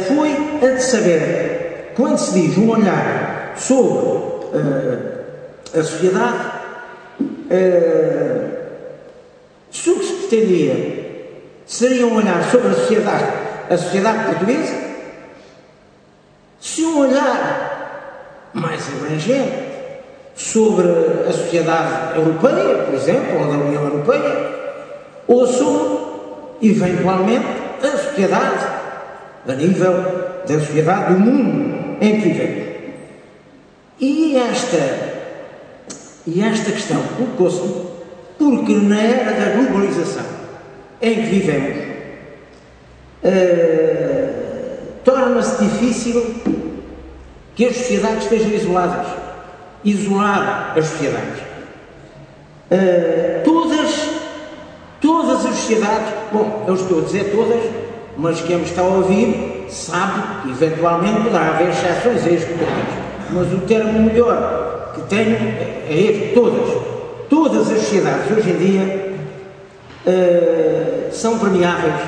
foi a de saber, quando se diz um olhar sobre a sociedade, se o que se pretendia seria um olhar sobre a sociedade portuguesa, se um olhar mais abrangente sobre a sociedade europeia, por exemplo, ou da União Europeia, ou sobre, eventualmente, a sociedade, a nível da sociedade do mundo em que vivemos. E esta questão colocou-se porque na era da globalização em que vivemos, torna-se difícil que as sociedades estejam isoladas. Isolar as sociedades. Todas as sociedades, bom, eu estou a dizer todas, mas quem me está a ouvir sabe que eventualmente poderá haver exceções a este todas, mas o termo melhor que tenho é este, todas. Todas as sociedades hoje em dia são permeáveis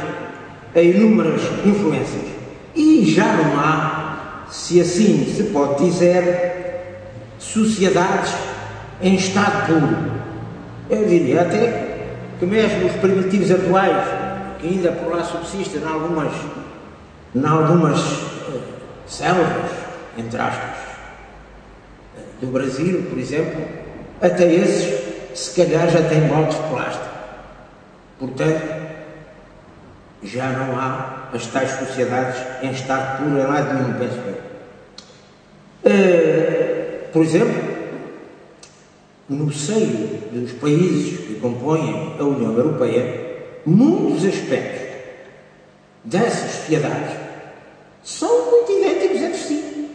a inúmeras influências e já não há, se assim se pode dizer, sociedades em estado puro. Eu diria até que mesmo os primitivos atuais, que ainda por lá subsistem em algumas selvas, entre aspas, do Brasil, por exemplo, até esses, se calhar, já têm baldes de plástico. Portanto, já não há as tais sociedades em estado puro em lado nenhum, penso eu. Por exemplo, no seio dos países que compõem a União Europeia, muitos aspectos dessas sociedades são muito idênticos entre si,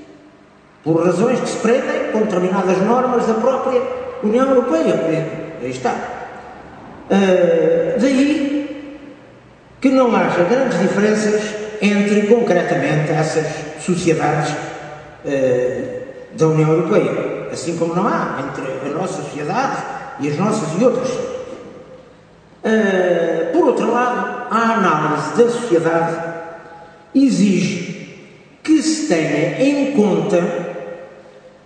por razões que se prendem com determinadas normas da própria União Europeia, por exemplo. Aí está. Daí que não haja grandes diferenças entre, concretamente, essas sociedades da União Europeia, assim como não há entre a nossa sociedade e as nossas e outras. Por outro lado, a análise da sociedade exige que se tenha em conta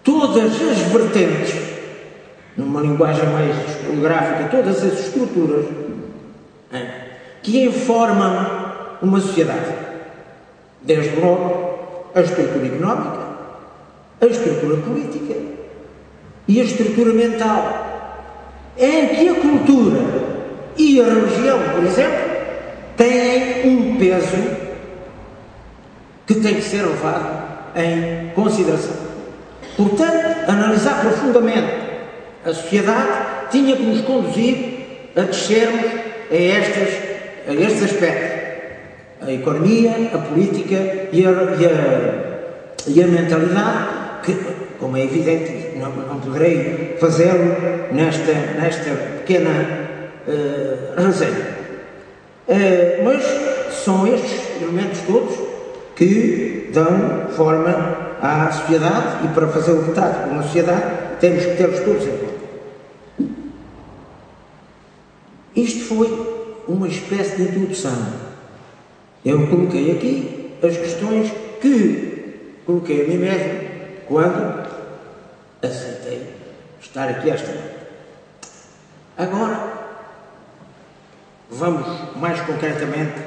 todas as vertentes, numa linguagem mais historiográfica, todas as estruturas que informam uma sociedade. Desde logo, a estrutura económica, a estrutura política e a estrutura mental, em que a cultura e a religião, por exemplo, têm um peso que tem que ser levado em consideração. Portanto, analisar profundamente a sociedade tinha que nos conduzir a descermos a estes aspectos: a economia, a política e a mentalidade, que, como é evidente, não poderei fazê-lo nesta pequena resenha. Mas são estes elementos todos que dão forma à sociedade, e para fazer o retrato de uma sociedade temos que tê-los todos em conta. Isto foi uma espécie de introdução. Eu coloquei aqui as questões que coloquei a mim mesmo quando aceitei estar aqui esta noite. Agora, vamos mais concretamente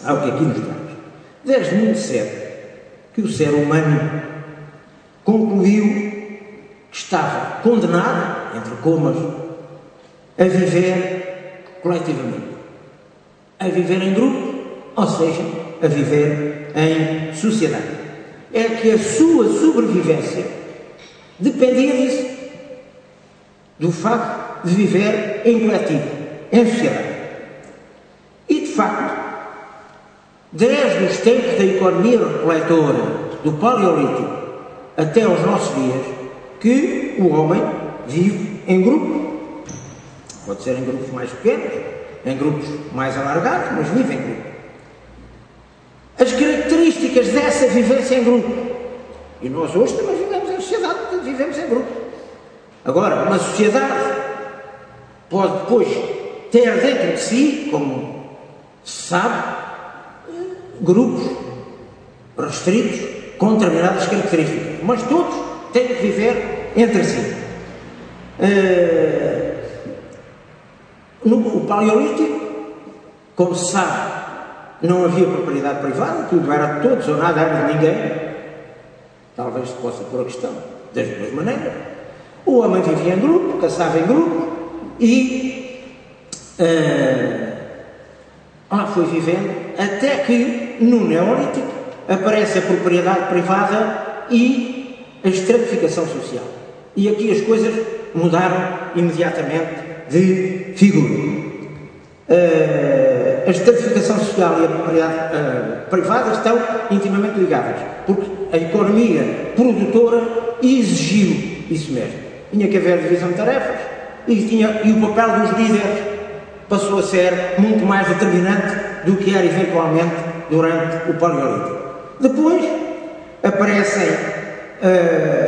ao que aqui nos traz. Desde muito cedo que o ser humano concluiu que estava condenado, entre comas, a viver coletivamente, a viver em grupo, ou seja, a viver em sociedade. É que a sua sobrevivência dependia disso, do facto de viver em coletivo, em sociedade. E, de facto, desde os tempos da economia recoletora, do Paleolítico, até aos nossos dias, que o homem vive em grupo. Pode ser em grupos mais pequenos, em grupos mais alargados, mas vive em grupo. As características dessa vivência em grupo. E nós hoje também vivemos em sociedade, portanto vivemos em grupo. Agora, uma sociedade pode depois ter dentro de si, como se sabe, grupos restritos com determinadas características, mas todos têm que viver entre si. No Paleolítico, como se sabe, não havia propriedade privada, tudo era de todos ou nada era de ninguém. Talvez se possa pôr a questão das duas maneiras. O homem vivia em grupo, caçava em grupo e lá foi vivendo até que no Neolítico aparece a propriedade privada e a estratificação social. E aqui as coisas mudaram imediatamente de figura. A estratificação social e a propriedade privada estão intimamente ligadas, porque a economia produtora exigiu isso mesmo. Tinha que haver divisão de tarefas e o papel dos líderes passou a ser muito mais determinante do que era eventualmente durante o Paleolítico. Depois aparecem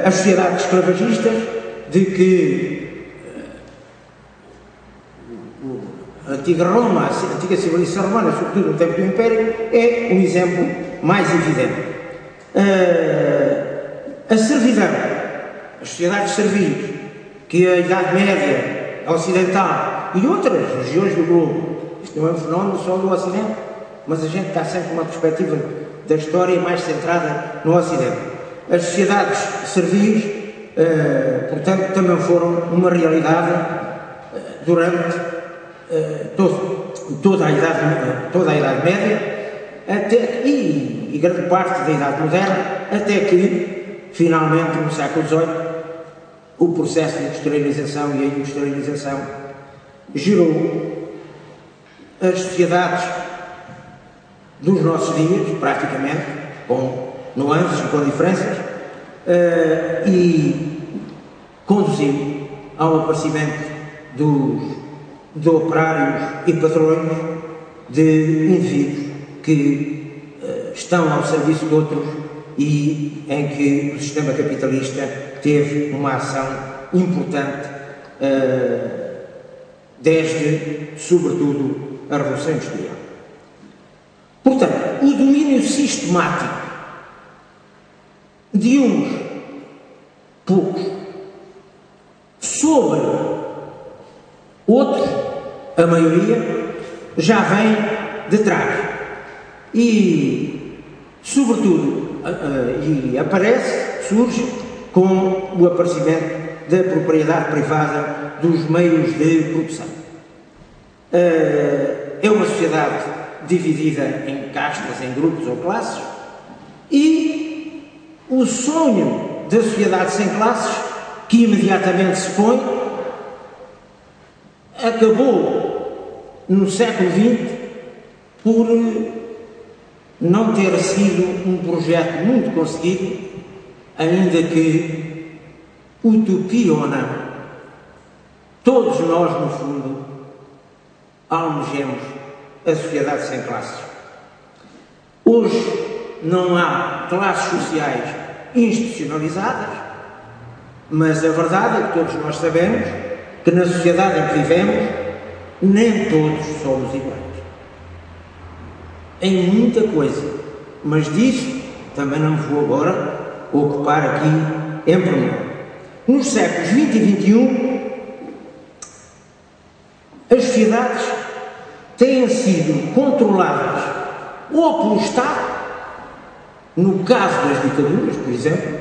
as sociedades escravagistas, de que a antiga Roma, a antiga civilização romana, sobretudo no tempo do Império, é um exemplo mais evidente. A servidão, as sociedades serviis, que a Idade Média Ocidental e outras regiões do globo, isto não é um fenómeno só do Ocidente, mas a gente está sempre com uma perspectiva da história mais centrada no Ocidente. As sociedades servis, portanto, também foram uma realidade durante toda a Idade Média e grande parte da Idade Moderna, até que, finalmente, no século XVIII, o processo de industrialização e a industrialização gerou as sociedades dos nossos dias, praticamente, com nuances e com diferenças, e conduziu ao aparecimento de operários e patrões, de indivíduos que estão ao serviço de outros e em que o sistema capitalista teve uma ação importante desde, sobretudo, a Revolução Industrial. Portanto, o domínio sistemático de uns poucos sobre outros, a maioria, já vem de trás e, sobretudo, surge com o aparecimento da propriedade privada dos meios de produção. É uma sociedade dividida em castas, em grupos ou classes, e o sonho da sociedade sem classes, que imediatamente se põe, acabou no século XX por não ter sido um projeto muito conseguido, ainda que utopia ou não. Todos nós, no fundo, almejamos a sociedade sem classes. Hoje não há classes sociais institucionalizadas, mas a verdade é que todos nós sabemos que na sociedade em que vivemos nem todos somos iguais. Em muita coisa, mas disso também não vou agora ocupar aqui em pormenor. Nos séculos XX e XXI, as sociedades têm sido controladas ou pelo Estado, no caso das ditaduras, por exemplo,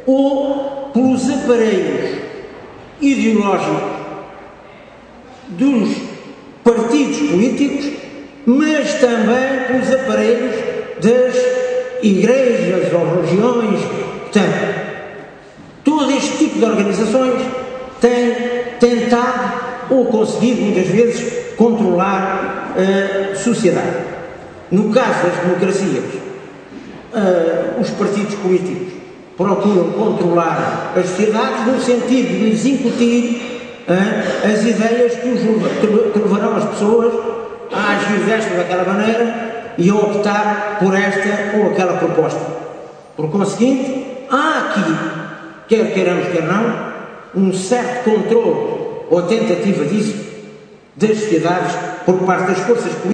ou pelos aparelhos ideológicos dos partidos políticos, mas também pelos aparelhos das igrejas ou religiões. Portanto, todo este tipo de organizações tem tentado ou conseguido muitas vezes controlar a sociedade. No caso das democracias, os partidos políticos procuram controlar as sociedades no sentido de lhes incutir as ideias que levarão as pessoas a agir desta ou daquela maneira e a optar por esta ou aquela proposta. Por conseguinte, há aqui, quer queiramos, quer não, um certo controle ou tentativa disso das sociedades por parte das forças políticas